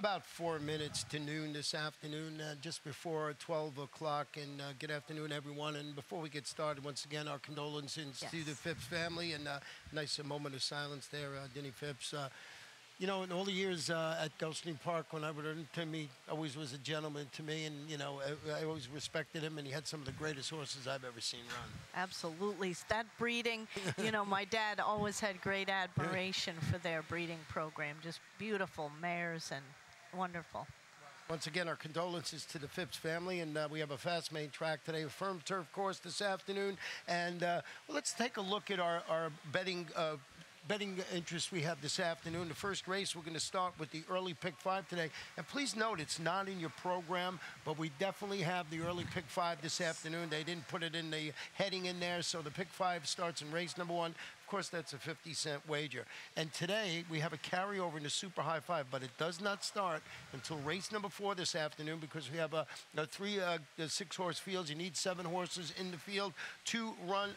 About 4 minutes to noon this afternoon, just before 12 o'clock. And good afternoon, everyone. And before we get started, once again, our condolences to the Phipps family. And nice moment of silence there, Denny Phipps. You know, in all the years at Gulfstream Park, when I would earn to me, always was a gentleman to me, and you know, I always respected him, and he had some of the greatest horses I've ever seen run. Absolutely, that breeding. You know, my dad always had great admiration for their breeding program. Just beautiful mares and wonderful. Once again, our condolences to the Phipps family, and we have a fast main track today, a firm turf course this afternoon, and well, let's take a look at our betting interest we have this afternoon. The first race, we're going to start with the early pick 5 today. And please note, it's not in your program, but we definitely have the early pick 5 this afternoon. They didn't put it in the heading in there, so the pick 5 starts in race number 1. Of course, that's a 50-cent wager. And today, we have a carryover in the Super High 5, but it does not start until race number 4 this afternoon, because we have a 6-horse field. You need 7 horses in the field to run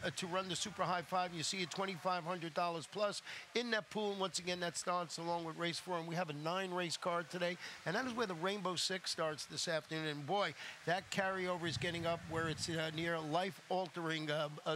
the Super High 5. You see it $2,500 plus in that pool. And once again, that starts along with race 4. And we have a 9-race card today, and that is where the Rainbow 6 starts this afternoon. And boy, that carryover is getting up where it's near life-altering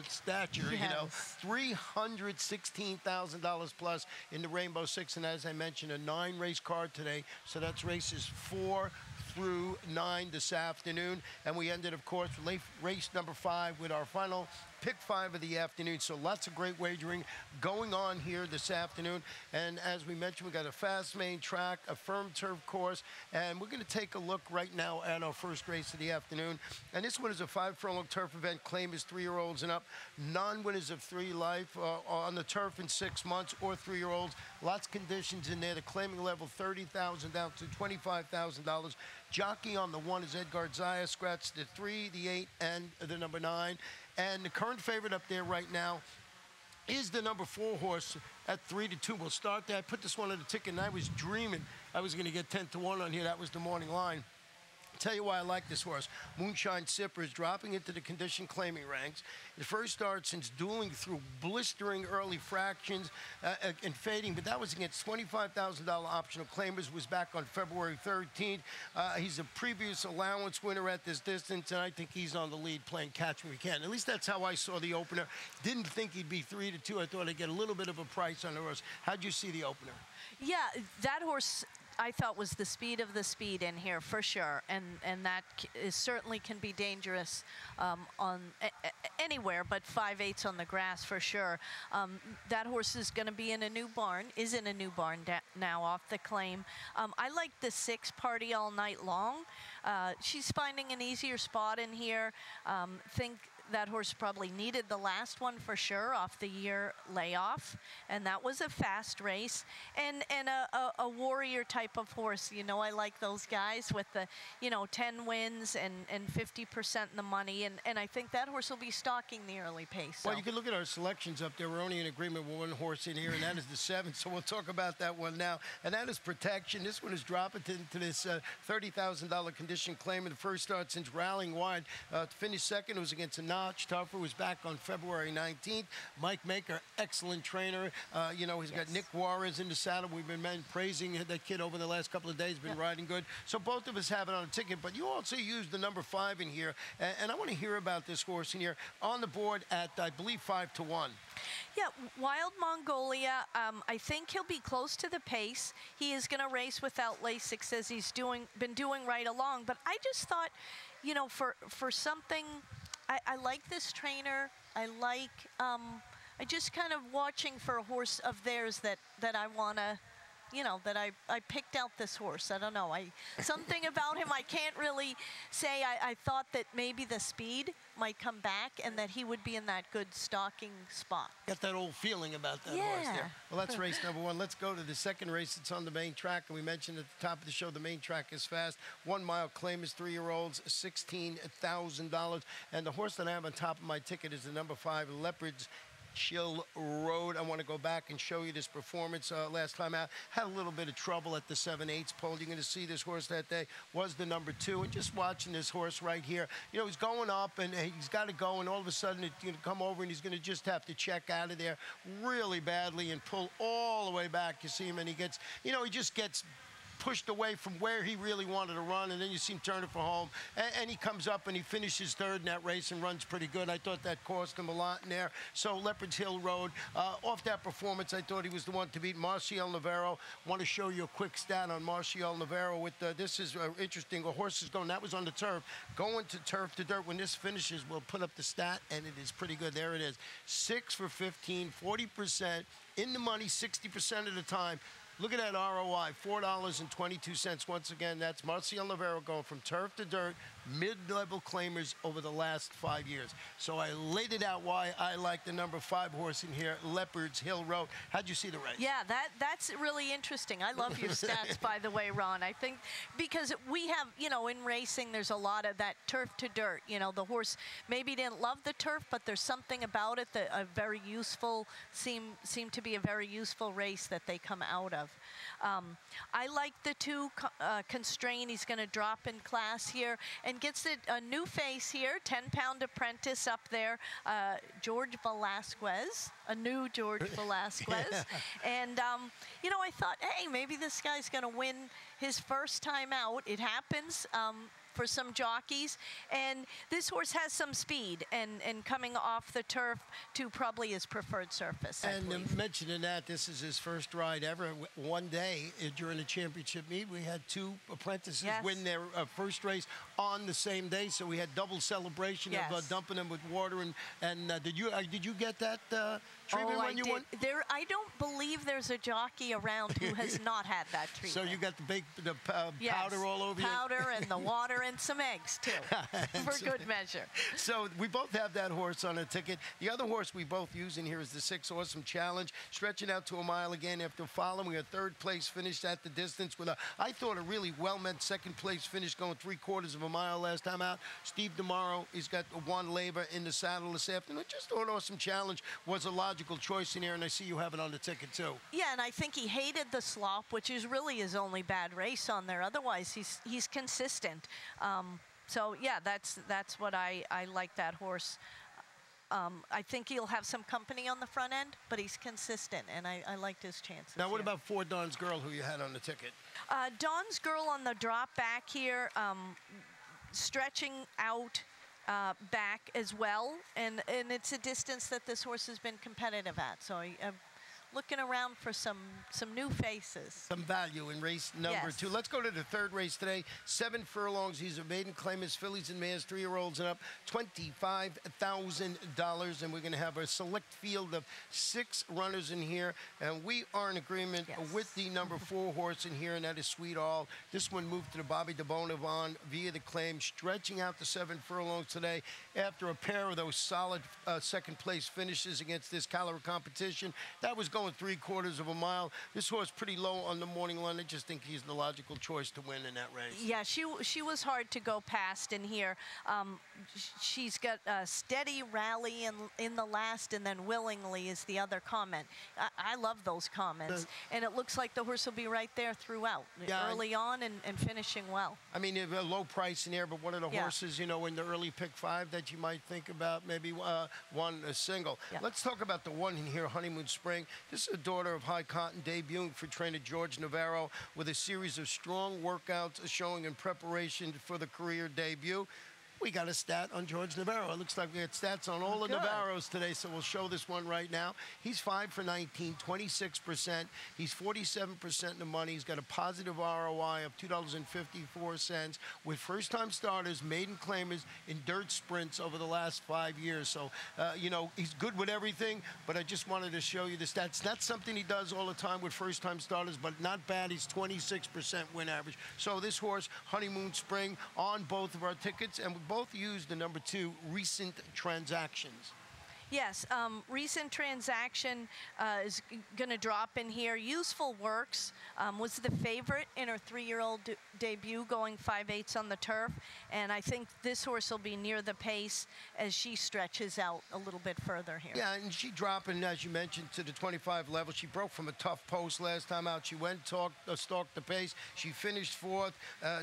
stature. Yes. You know, $316,000 plus in the Rainbow 6, and as I mentioned, a 9-race card today. So that's races 4 through 9 this afternoon, and we ended, of course, with race number 5 with our final pick 5 of the afternoon. So lots of great wagering going on here this afternoon. And as we mentioned, we got a fast main track, a firm turf course, and we're going to take a look right now at our first race of the afternoon. And this one is a 5-furlong turf event. Claim is 3-year-olds and up. Non-winners of 3 life on the turf in 6 months, or 3-year-olds. Lots of conditions in there. The claiming level $30,000 down to $25,000. Jockey on the 1 is Edgar Zaya. Scratch the 3, the 8, and the number 9. And the current favorite up there right now is the number 4 horse at 3-2. We'll start there. I put this one on the ticket, and I was dreaming I was going to get 10-1 on here. That was the morning line. Tell you why I like this horse. Moonshine Sipper is dropping into the condition claiming ranks. The first start since dueling through blistering early fractions and fading, but that was against $25,000 optional claimers, was back on February 13th. He's a previous allowance winner at this distance, and I think he's on the lead playing Catch Me If You Can. At least that's how I saw the opener. Didn't think he'd be 3-2. I thought I'd get a little bit of a price on the horse. How'd you see the opener? Yeah, that horse I thought was the speed of the speed in here for sure, and that certainly can be dangerous on anywhere, but 5/8 on the grass for sure. That horse is going to be in a new barn, is in a new barn now off the claim. I like the 6 Party All Night Long. She's finding an easier spot in here. Think that horse probably needed the last one for sure off the year layoff, and that was a fast race and a warrior type of horse. You know, I like those guys with the, you know, 10 wins and 50% in the money, and I think that horse will be stalking the early pace. So. Well, you can look at our selections up there. We're only in agreement with 1 horse in here, and that is the 7, so we'll talk about that one now. And that is Protection. This one is dropping into this $30,000 condition claim in the first start since rallying wide. To finish second, it was against a notch tougher, was back on February 19th. Mike Maker, excellent trainer. You know, he's got Nick Juarez in the saddle. We've been praising that kid over the last couple of days, been riding good. So both of us have it on a ticket, but you also used the number 5 in here, and I want to hear about this horse in here on the board at, I believe, 5-1. Yeah, Wild Mongolia, I think he'll be close to the pace. He is going to race without Lasix, as he's been doing right along, but I just thought, you know, for something, I like this trainer. I like, I just kind of watching for a horse of theirs that I want to, you know, that I picked out this horse. I don't know. Something about him, I can't really say. I thought that maybe the speed might come back and that he would be in that good stalking spot. Got that old feeling about that horse there. Well, that's race number 1. Let's go to the second race. It's on the main track, and we mentioned at the top of the show the main track is fast. 1 mile claim is 3-year-olds, $16,000. And the horse that I have on top of my ticket is the number 5, Leopard's Chill Road. I want to go back and show you this performance last time out. Had a little bit of trouble at the 7/8 pole. You're going to see this horse that day was the number 2. And just watching this horse right here, you know, he's going up and he's got to go, and all of a sudden it's going to come over and he's going to just have to check out of there really badly and pull all the way back. You see him, and he gets, you know, he just gets pushed away from where he really wanted to run, and then you see him turn it for home. And he comes up and he finishes third in that race and runs pretty good. I thought that cost him a lot in there. So Leopard's Hill Road, off that performance, I thought he was the one to beat. Marcial Navarro. Want to show you a quick stat on Marcial Navarro. With this is interesting. A horse is going. That was on the turf. Going to turf to dirt. When this finishes, we'll put up the stat, and it is pretty good. There it is. 6 for 15, 40%. In the money 60% of the time. Look at that ROI, $4.22. Once again, that's Marcial Navarro going from turf to dirt, mid-level claimers over the last 5 years. So I laid it out why I like the number 5 horse in here, Leopard's Hill Road. How'd you see the race? Yeah, that's really interesting. I love your stats, by the way, Ron. I think because we have, in racing, there's a lot of that turf to dirt. The horse maybe didn't love the turf, but there's something about it that very useful, seem to be a very useful race that they come out of. I like the 2 constraint. He's going to drop in class here and gets a new face here, 10-pound apprentice up there, George Velasquez, a new George Velasquez. And, I thought, hey, maybe this guy's going to win his first time out. It happens. For some jockeys, and this horse has some speed, and coming off the turf to probably his preferred surface. And mentioning that, this is his first ride ever. One day during the championship meet, we had 2 apprentices win their first race on the same day, so we had double celebration of dumping them with water. And did you get that treatment when you won? I don't believe there's a jockey around who has not had that treatment. So you got the powder all over you? Powder and the water and some eggs, too, for good measure. So we both have that horse on a ticket. The other horse we both use in here is the 6 Awesome Challenge, stretching out to a mile again after following a 3rd place finish at the distance with I thought, a really well-meant 2nd place finish going 3/4 of a mile last time out. Steve DeMauro, he's got Juan Leyva in the saddle this afternoon. Just thought Awesome Challenge was a logical choice in here, and I see you have it on the ticket, too. Yeah, and I think he hated the slop, which is really his only bad race on there. Otherwise, he's consistent. So yeah, that's what I like that horse. I think he'll have some company on the front end, but he's consistent, and I liked his chances. Now, what about 4 Dawn's Girl, who you had on the ticket? Dawn's Girl on the drop back here, stretching out back as well, and it's a distance that this horse has been competitive at. So I'm looking around for some new faces. Some value in race number 2. Let's go to the 3rd race today. 7 furlongs. He's a maiden claimers, fillies and mares, 3-year-olds and up. $25,000, and we're going to have a select field of 6 runners in here, and we are in agreement with the number 4 horse in here, and that is Sweet All. This one moved to the Bobby DeBonavon via the claim, stretching out the 7 furlongs today after a pair of those solid 2nd place finishes against this caliber competition. That was going 3/4 of a mile. This horse pretty low on the morning line. I just think he's the logical choice to win in that race. Yeah, she was hard to go past in here. She's got a steady rally in the last, and then willingly is the other comment. I love those comments. And it looks like the horse will be right there throughout, early on and finishing well. I mean, a low price in here, but one of the horses, in the early pick 5 that you might think about, maybe one single. Yeah. Let's talk about the one in here, Honeymoon Spring. This is a daughter of High Cotton, debuting for trainer George Navarro with a series of strong workouts showing in preparation for the career debut. We got a stat on George Navarro. It looks like we got stats on all the Navarros today, so we'll show this one right now. He's 5 for 19, 26%. He's 47% in the money. He's got a positive ROI of $2.54 with first-time starters, maiden claimers in dirt sprints over the last 5 years. So, he's good with everything, but I just wanted to show you the stats. Not something he does all the time with first-time starters, but not bad. He's 26% win average. So this horse, Honeymoon Spring, on both of our tickets, and we both used the number 2, Recent Transactions. Yes, recent transaction is going to drop in here. Useful Works was the favorite in her 3-year-old debut going 5/8 on the turf, and I think this horse will be near the pace as she stretches out a little bit further here. Yeah, and she dropping, as you mentioned, to the 25 level. She broke from a tough post last time out. She went, stalked the pace. She finished fourth.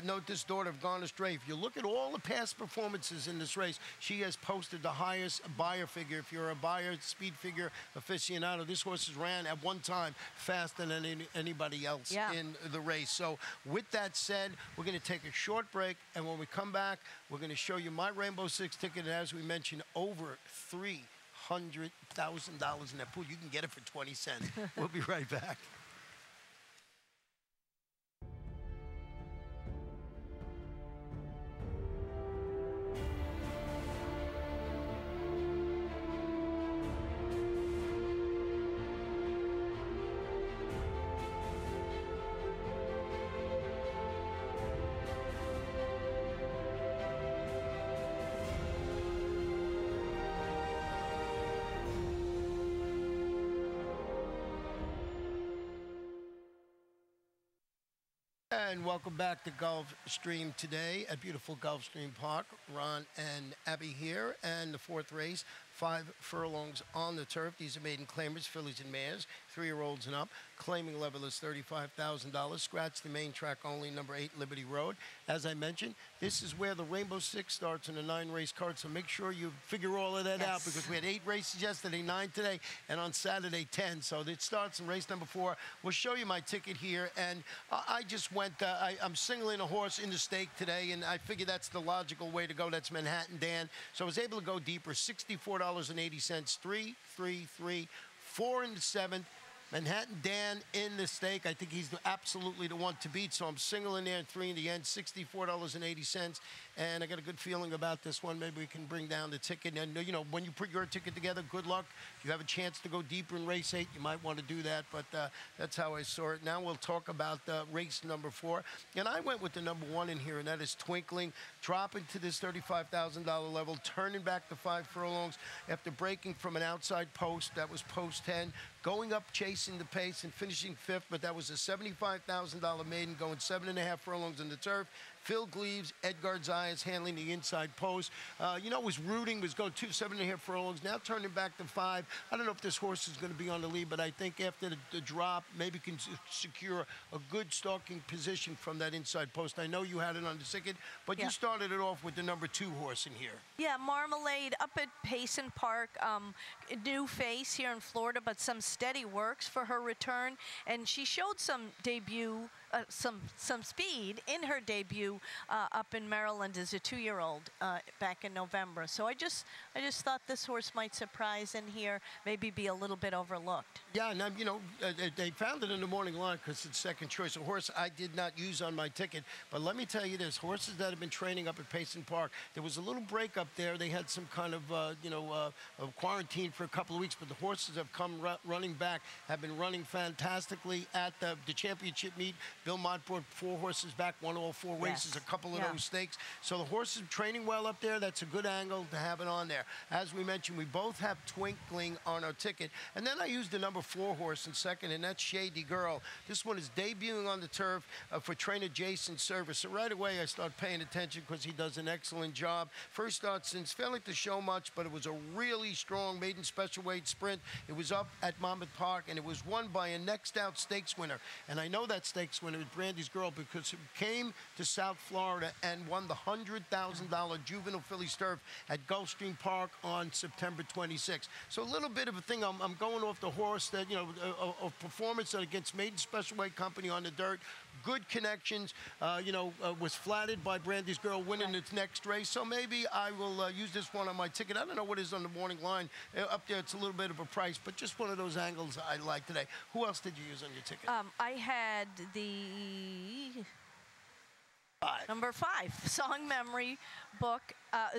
Note this daughter of Gone Astray. If you look at all the past performances in this race, she has posted the highest buyer figure. If you're a buyer, speed figure aficionado, this horse has ran at one time faster than anybody else in the race. So with that said, we're going to take a short break, and when we come back, we're going to show you my Rainbow Six ticket, and as we mentioned, over $300,000 in that pool. You can get it for 20 cents. We'll be right back. And welcome back to Gulfstream today at beautiful Gulfstream Park. Ron and Abby here, and the fourth race, 5 furlongs on the turf. These are maiden claimers, fillies and mares, 3-year-olds and up. Claiming level is $35,000. Scratch the main track only, number 8 Liberty Road. As I mentioned, this is where the Rainbow Six starts in a 9-race card, so make sure you figure all of that out, because we had 8 races yesterday, 9 today, and on Saturday 10. So it starts in race number 4. We'll show you my ticket here, and I just went, I'm singling a horse in the stake today, and I figure that's the logical way to go. That's Manhattan Dan. So I was able to go deeper, $64.80, 3, 3, 3, 4 in the 7th. Manhattan Dan in the stake. I think he's absolutely the one to beat, so I'm singling there at 3 in the end, $64.80. And I got a good feeling about this one. Maybe we can bring down the ticket. And, you know, when you put your ticket together, good luck. If you have a chance to go deeper in race 8, you might want to do that. But that's how I saw it. Now we'll talk about race number 4. And I went with the number 1 in here, and that is Twinkling, dropping to this $35,000 level, turning back to 5 furlongs after breaking from an outside post. That was post 10, going up, chasing the pace, and finishing 5th. But that was a $75,000 maiden, going 7.5 furlongs in the turf. Phil Gleaves, Edgar Zayas handling the inside post. You know, was rooting, was going 7.5 furlongs, now turning back to 5. I don't know if this horse is going to be on the lead, but I think after the drop, maybe can secure a good stalking position from that inside post. I know you had it on the ticket, but you started it off with the number 2 horse in here. Yeah, Marmalade up at Payson Park. New face here in Florida, but some steady works for her return. And she showed some debut, some speed in her debut up in Maryland as a 2-year-old back in November. So I just thought this horse might surprise in here, maybe be a little bit overlooked. Yeah, and you know, they found it in the morning line because it's second choice. A horse I did not use on my ticket, but let me tell you this, horses that have been training up at Payson Park, there was a little break up there. They had some kind of, quarantine for a couple of weeks, but the horses have come running back, have been running fantastically at the championship meet. Bill Mott brought 4 horses back, won all 4 races, a couple of those stakes. So the horses are training well up there. That's a good angle to have it on there. As we mentioned, we both have Twinkling on our ticket. And then I used the number 4 horse in second, and that's Shady Girl. This one is debuting on the turf for trainer Jason Service. So right away, I start paying attention because he does an excellent job. First start since, failing to show much, but it was a really strong maiden special weight sprint. It was up at Monmouth Park, and it was won by a next out stakes winner. And I know that stakes winner is Brandy's Girl because it came to South Florida and won the $100,000 juvenile filly turf at Gulfstream Park on September 26th. So a little bit of a thing. I'm going off the horse that, you know, a performance against maiden special weight company on the dirt. Good connections, was flattered by Brandy's Girl winning its next race. So maybe I will use this one on my ticket. I don't know what is on the morning line. Up there, it's a little bit of a price, but just one of those angles I like today. Who else did you use on your ticket? I had the 5. Number 5, Song Memory book,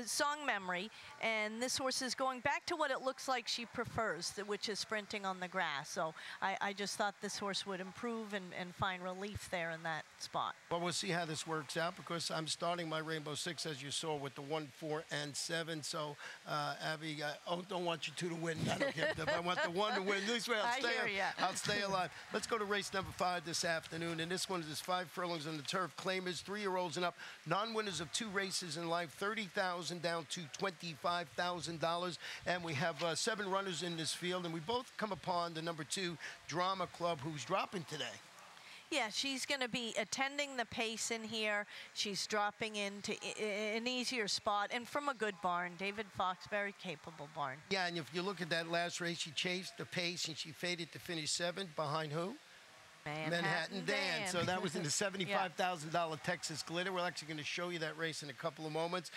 Song Memory, and this horse is going back to what it looks like she prefers, which is sprinting on the grass. So I just thought this horse would improve and find relief there in that spot. Well, we'll see how this works out because I'm starting my Rainbow 6, as you saw, with the 1, 4, and 7. So, Abby, I don't want you two to win. I don't care. I want the 1 to win. This way I'll stay alive. Let's go to race number 5 this afternoon. And this one is 5 furlongs on the turf. Claimers, 3-year-olds and up. Non-winners of 2 races in life. $30,000 down to $25,000. And we have 7 runners in this field. And we both come upon the number 2 Drama Club, who's dropping today. Yeah, she's going to be attending the pace in here. She's dropping into an easier spot and from a good barn. David Fox, very capable barn. Yeah, and if you look at that last race, she chased the pace and she faded to finish 7th behind who? Manhattan Dan. So that was in the $75,000 Texas Glitter. We're actually going to show you that race in a couple of moments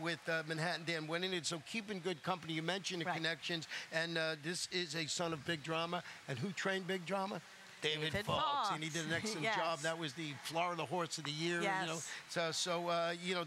with Manhattan Dan winning it. So keep in good company. You mentioned the connections, and this is a son of Big Drama. And who trained Big Drama? David Fox. And he did an excellent job. That was the Florida Horse of the Year. Yes. You know, you know,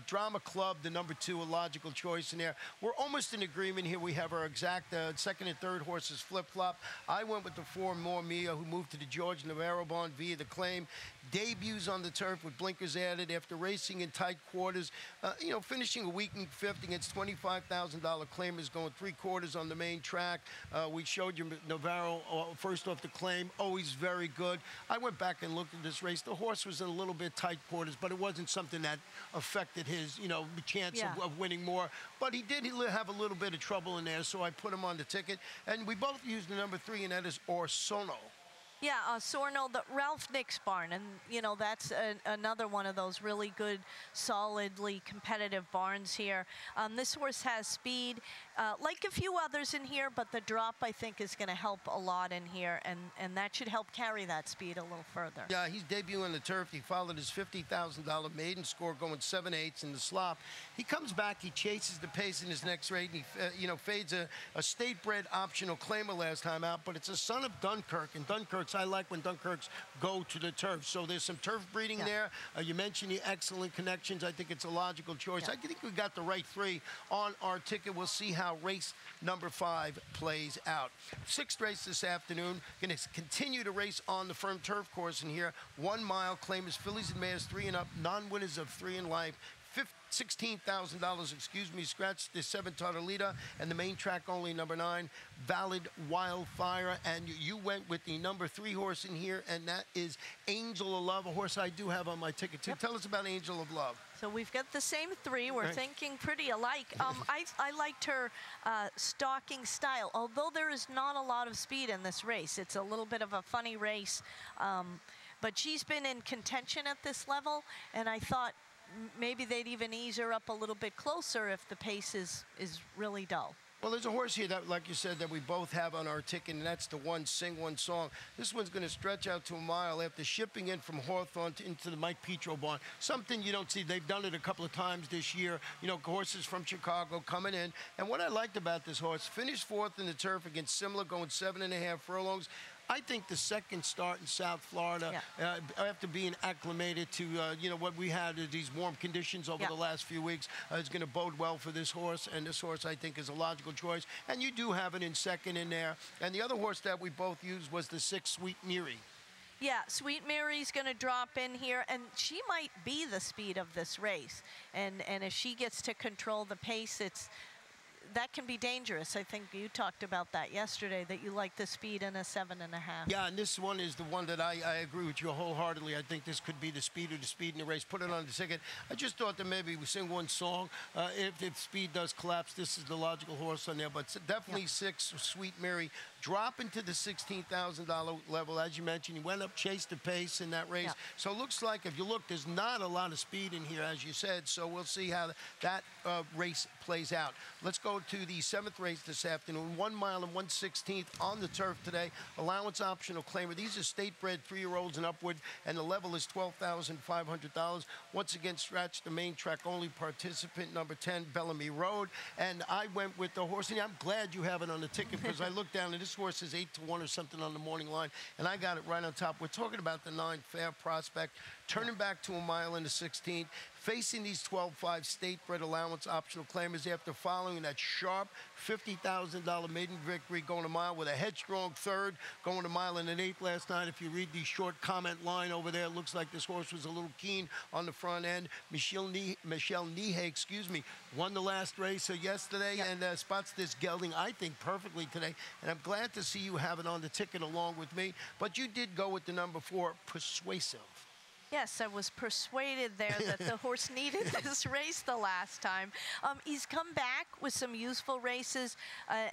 Drama Club, the number 2, a logical choice in there. We're almost in agreement here. We have our exact second and third horses flip-flop. I went with the 4 More Mia, who moved to the George Navarro barn via the claim. Debuts on the turf with blinkers added after racing in tight quarters. You know, finishing a week in 5th against $25,000 claimers, going 3/4 on the main track. We showed you Navarro first off the claim, always very good. I went back and looked at this race. The horse was in a little bit tight quarters, but it wasn't something that affected his, you know, chance of winning more. But he did have a little bit of trouble in there, so I put him on the ticket. And we both used the number 3, and that is Orsono. Yeah, Sorno, the Ralph Nix barn, and you know that's another one of those really good, solidly competitive barns here. This horse has speed, like a few others in here, but the drop I think is going to help a lot in here, and that should help carry that speed a little further. Yeah, he's debuting the turf. He followed his $50,000 maiden score, going 7/8 in the slop. He comes back, he chases the pace in his next race, and he, you know, fades a state-bred optional claimer last time out, but it's a son of Dunkirk, and Dunkirk's, I like when Dunkirks go to the turf. So there's some turf breeding there. You mentioned the excellent connections. I think it's a logical choice. I think we got the right 3 on our ticket. We'll see how race number 5 plays out. 6th race this afternoon. Going to continue to race on the firm turf course in here. 1 mile, claimers, fillies and mares 3 and up, non-winners of 3 in life. $16,000, excuse me, scratch the 7 Tartalita, and the main track only, number 9, Valid Wildfire. And you went with the number 3 horse in here, and that is Angel of Love, a horse I do have on my ticket too. Tell us about Angel of Love. So we've got the same 3. We're thinking pretty alike. I liked her stalking style, although there is not a lot of speed in this race. It's a little bit of a funny race, but she's been in contention at this level, and I thought maybe they'd even ease her up a little bit closer if the pace is really dull. Well, there's a horse here that, like you said, that we both have on our ticket, and that's the One Sing One Song. This one's going to stretch out to a mile after shipping in from Hawthorne into the Mike Petro barn. Something you don't see. They've done it a couple of times this year. You know, horses from Chicago coming in. And what I liked about this horse, finished 4th in the turf against Simla, going 7.5 furlongs. I think the second start in South Florida, after being acclimated to, you know, what we had, these warm conditions over the last few weeks, is going to bode well for this horse. And this horse, I think, is a logical choice. And you do have it in second in there. And the other horse that we both used was the 6 Sweet Miri. Yeah, Sweet Mary's going to drop in here, and she might be the speed of this race. And if she gets to control the pace, that can be dangerous. I think you talked about that yesterday, that you like the speed in a 7.5. Yeah, and this one is the one that I agree with you wholeheartedly. I think this could be the speed in the race. Put it on the ticket. I just thought that maybe we sing one song. If speed does collapse, this is the logical horse on there. But definitely 6 Sweet Mary. Drop into the $16,000 level. As you mentioned, he went up, chased the pace in that race. So it looks like, if you look, there's not a lot of speed in here, as you said. So we'll see how that race plays out. Let's go to the 7th race this afternoon. 1 mile and 1/16 on the turf today. Allowance optional claimer. These are state-bred 3-year-olds and upward, and the level is $12,500. Once again, scratch the main track only participant, number 10, Bellamy Road. And I went with the horse, and I'm glad you have it on the ticket, because I looked down, and this horse is 8-1 or something on the morning line, and I got it right on top. We're talking about the 9 Fair Prospect. turning back to a mile in the 16th, facing these 12-5 state-bred allowance optional claimers after following that sharp $50,000 maiden victory, going a mile with a headstrong third, going a mile and an eighth last night. If you read the short comment line over there, it looks like this horse was a little keen on the front end. Michelle Nihei, won the last race yesterday and spots this gelding, I think, perfectly today. And I'm glad to see you have it on the ticket along with me. But you did go with the number 4, Persuasive. Yes, I was persuaded there that the horse needed this race the last time. He's come back with some useful races,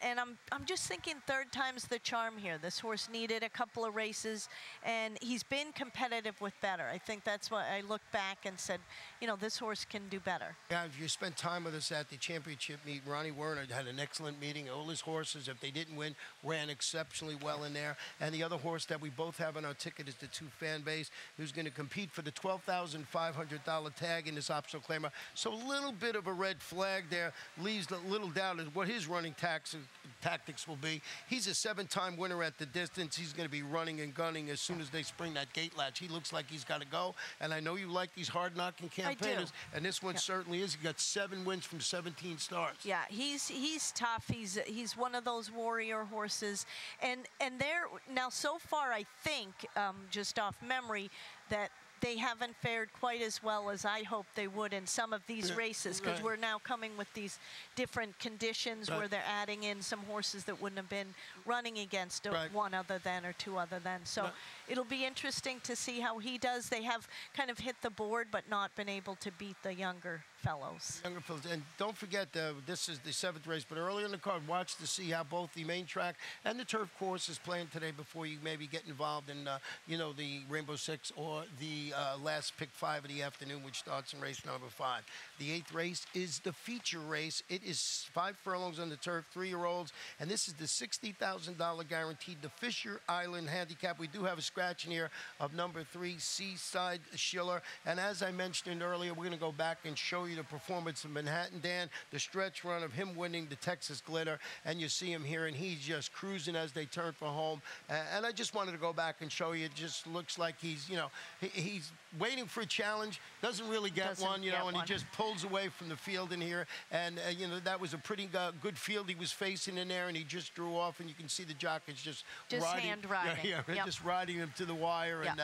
and I'm just thinking third time's the charm here. This horse needed a couple of races, and he's been competitive with better. I think that's why I looked back and said, you know, this horse can do better. Yeah, if you spent time with us at the championship meet, Ronnie Werner had an excellent meeting. All his horses, if they didn't win, ran exceptionally well in there. And the other horse that we both have on our ticket is the 2 Fan Base, who's going to compete for the $12,500 tag in this optional claimer. So a little bit of a red flag there leaves a little doubt as what his running tactics will be. He's a 7-time winner at the distance. He's going to be running and gunning as soon as they spring that gate latch. He looks like he's got to go. And I know you like these hard-knocking campaigners. And this one certainly is. He got 7 wins from 17 starts. Yeah, he's tough. He's one of those warrior horses. And there now so far, I think, just off memory, that they haven't fared quite as well as I hoped they would in some of these races, because we're now coming with these different conditions where they're adding in some horses that wouldn't have been running against one other than or two other than. So it'll be interesting to see how he does. They have kind of hit the board but not been able to beat the younger fellows. And don't forget, this is the 7th race, but early in the card, watch to see how both the main track and the turf course is playing today before you maybe get involved in, you know, the Rainbow Six or the last pick 5 of the afternoon, which starts in race number 5. The 8th race is the feature race. It is 5 furlongs on the turf, 3-year-olds, and this is the $60,000 guaranteed, the Fisher Island Handicap. We do have a scratch in here of number 3, Seaside Schiller, and as I mentioned earlier, we're going to go back and show you the performance of Manhattan Dan, the stretch run of him winning the Texas Glitter, and you see him here, and he's just cruising as they turn for home. And I just wanted to go back and show you. It just looks like he's, you know, he's waiting for a challenge, doesn't really get one, you know, and he just pulls away from the field in here. And, you know, that was a pretty good field he was facing in there, and he just drew off, and you can see the jockeys just riding. Hand riding. Just riding him to the wire. And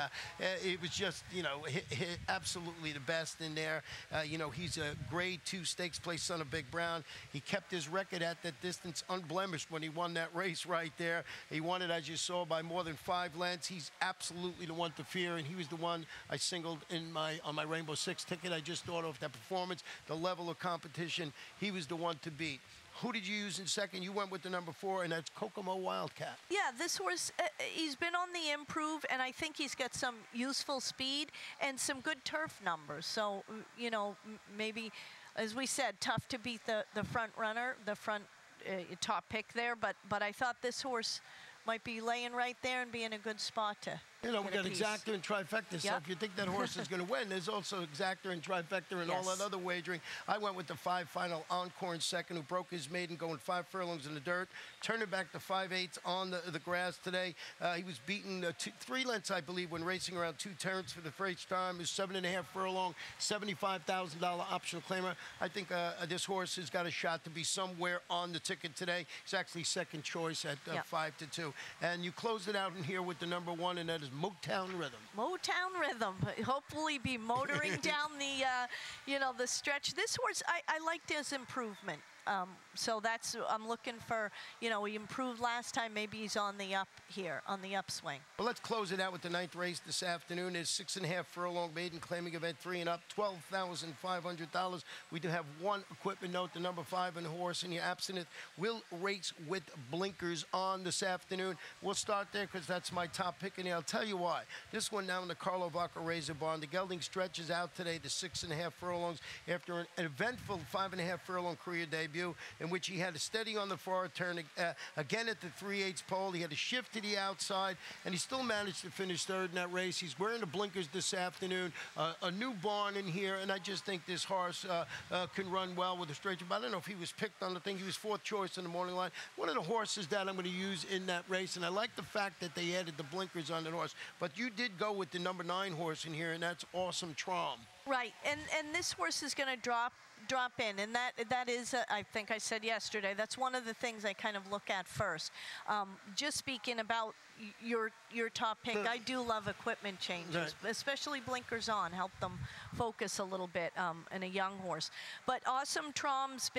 it was just, you know, absolutely the best in there. You know, he's a grade 2 stakes place son of Big Brown. He kept his record at that distance unblemished when he won that race right there. He won it, as you saw, by more than 5 lengths. He's absolutely the one to fear, and he was the one I singled in on my Rainbow Six ticket. I just thought of that performance, the level of competition. He was the one to beat. Who did you use in second? You went with the number 4, and that's Kokomo Wildcat. Yeah, this horse, he's been on the improve, and I think he's got some useful speed and some good turf numbers. So, you know, maybe, as we said, tough to beat the front runner, the front top pick there. But I thought this horse might be laying right there and be in a good spot to You know, we got exactor and trifecta, so if you think that horse is going to win, there's also exactor and trifecta and all that other wagering. I went with the 5 final Encore in second, who broke his maiden going 5 furlongs in the dirt, turning back to 5/8 on the grass today. He was beaten 3 lengths, I believe, when racing around 2 turns for the first time. His 7.5 furlong, $75,000 optional claimer. I think this horse has got a shot to be somewhere on the ticket today. He's actually second choice at 5-2. And you closed it out in here with the number 1, and that is Motown Rhythm. Motown Rhythm. Hopefully be motoring down the, you know, the stretch. This horse, I liked his improvement. So that's, I'm looking for, you know, he improved last time. Maybe he's on the up here, on the upswing. Well, let's close it out with the 9th race this afternoon. It's 6.5 furlong maiden claiming event 3 and up, $12,500. We do have one equipment note. The number 5 and horse in your absinthe will race with blinkers on this afternoon. We'll start there because that's my top pick, and I'll tell you why. This one down in the Carlo Vaca Razor Barn. The gelding stretches out today to 6.5 furlongs after an eventful 5.5 furlong career debut. debut, in which he had a steady on the far turn, again at the 3/8 pole. He had a shift to the outside, and he still managed to finish third in that race. He's wearing the blinkers this afternoon, a new barn in here, and I just think this horse can run well with a straight jump. I don't know if he was picked on the thing. He was 4th choice in the morning line. One of the horses that I'm going to use in that race, and I like the fact that they added the blinkers on the horse. But you did go with the number 9 horse in here, and that's Awesome Trom. Right, and this horse is going to drop in, and that is, I think I said yesterday, that's one of the things I kind of look at first. Just speaking about your top pick, I do love equipment changes, right, especially blinkers on, help them focus a little bit in a young horse. But Awesome Trom's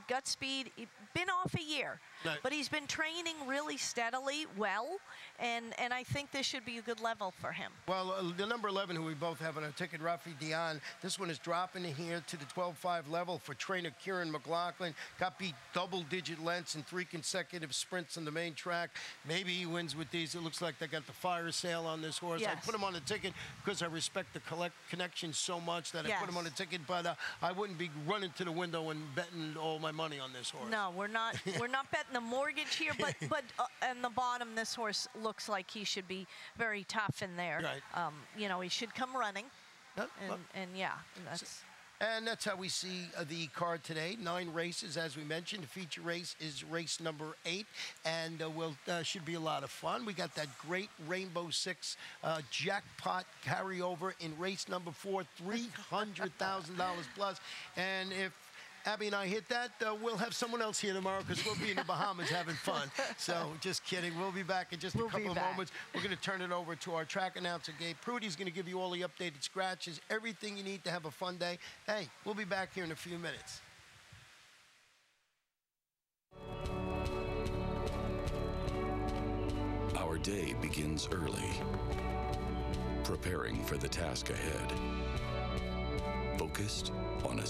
got speed, been off a year, right, but he's been training really steadily, well, and I think this should be a good level for him. Well, the number 11, who we both have on our ticket, Rafi Dion, this one is dropping in here to the 12.5 level for trainer Kieran McLaughlin. Got beat double-digit lengths in 3 consecutive sprints on the main track. Maybe he wins with these. It looks like they got the fire sale on this horse. Yes. I put him on the ticket because I respect the connection so much that I Yes. put him on the ticket, but I wouldn't be running to the window and betting all my money on this horse. No, we're not. We're not betting the mortgage here, but on the bottom, this horse looks like he should be very tough in there. Right. You know, he should come running. And yeah, that's how we see the card today. 9 races, as we mentioned. The feature race is race number 8, and should be a lot of fun. We got that great Rainbow 6 jackpot carryover in race number 4, $300,000 plus. And if Abby and I hit that, we'll have someone else here tomorrow because we'll be in the Bahamas having fun. So just kidding. We'll be back in just a couple of moments. We're going to turn it over to our track announcer, Gabe Prudy's going to give you all the updated scratches, everything you need to have a fun day. Hey, we'll be back here in a few minutes. Our day begins early, preparing for the task ahead. Focused on a